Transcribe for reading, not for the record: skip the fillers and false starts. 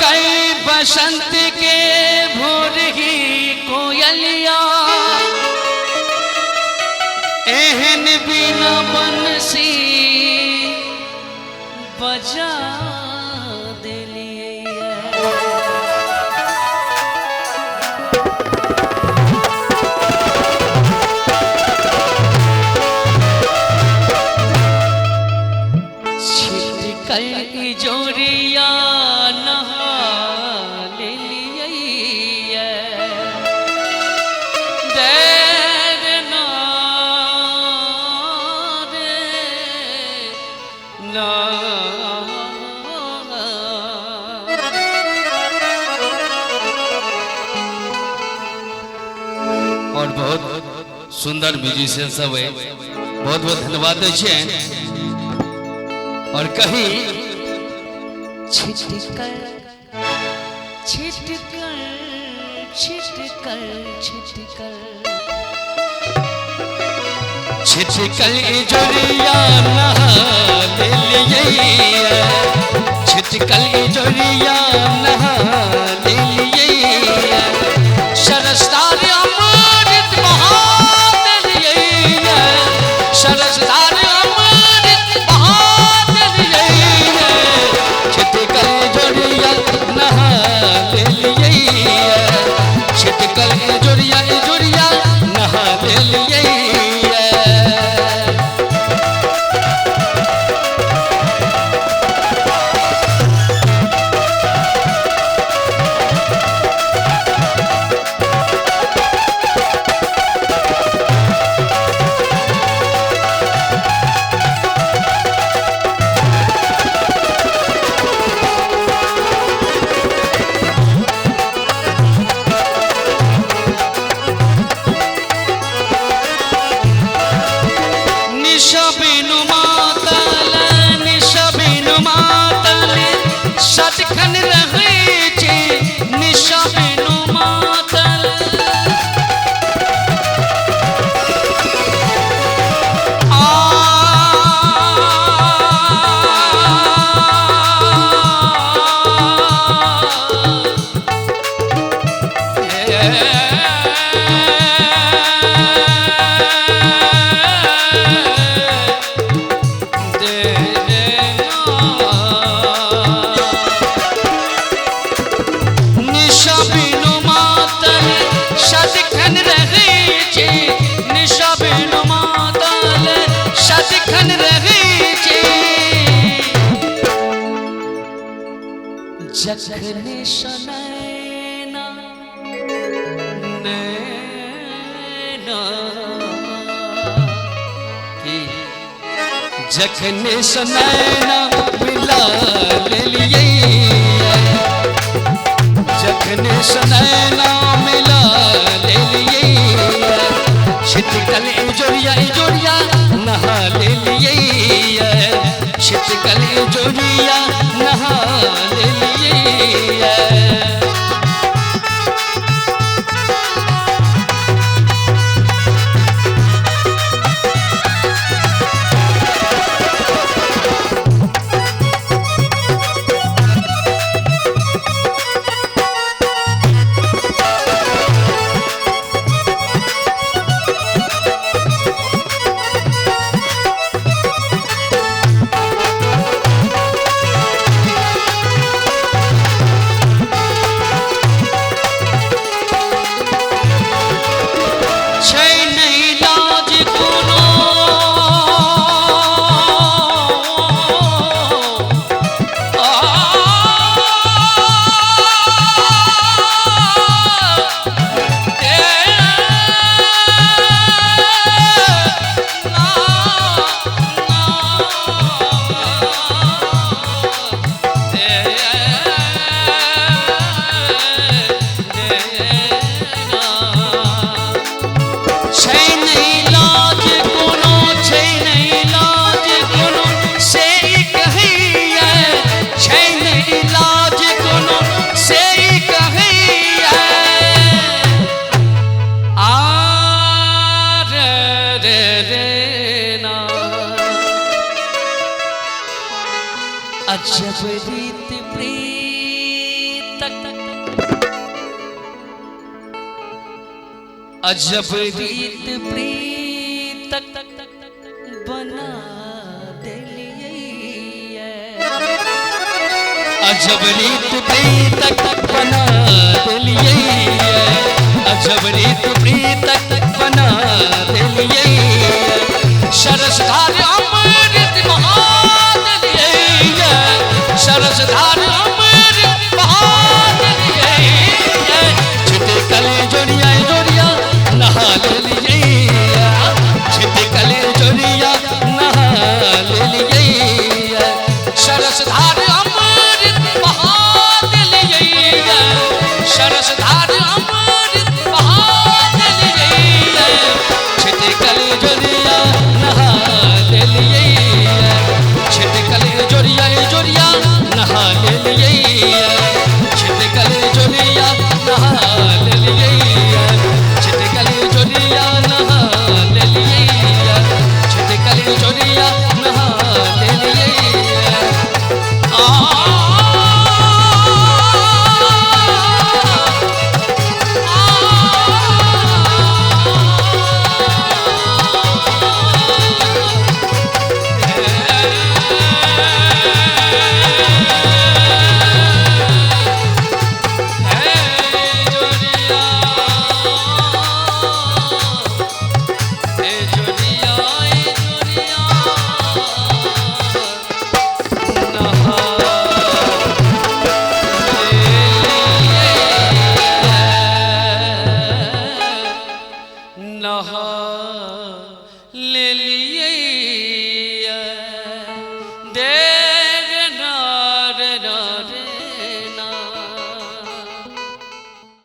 गई बसंत के भोर ही कोयलिया एहन बिना बंसी बजा दिलिए छिटकल जोरिया नहा लिलिए देर ना रे ना और बहुत सुंदर म्यूजिशियन सब है बहुत बहुत धन्यवाद दे और कहीं छिटकल छिटकल छिटकल छिटकल छिटकल जोरिया नहा लिलिए छिटकल जोरिया नहा लिलिए सरसदार अमृत बहा दिलिए सरसदार अमृत बहा दिलिए छिटकल जोरिया नहा लिलिए छिटकल जोरिया नहा लिलिए सटखन रही छी निशा बिनु मातल सटखन रही छी जखने सनैना नैना जखने सनैना मिला लिलिए जखने सनैना मिला लिलिए छिटकल जोरिया नहा लिलिए छिटकल जोरिया नहा लिलिए अजब रीत प्रीतक बना दिलिए, अजब रीत प्रीतक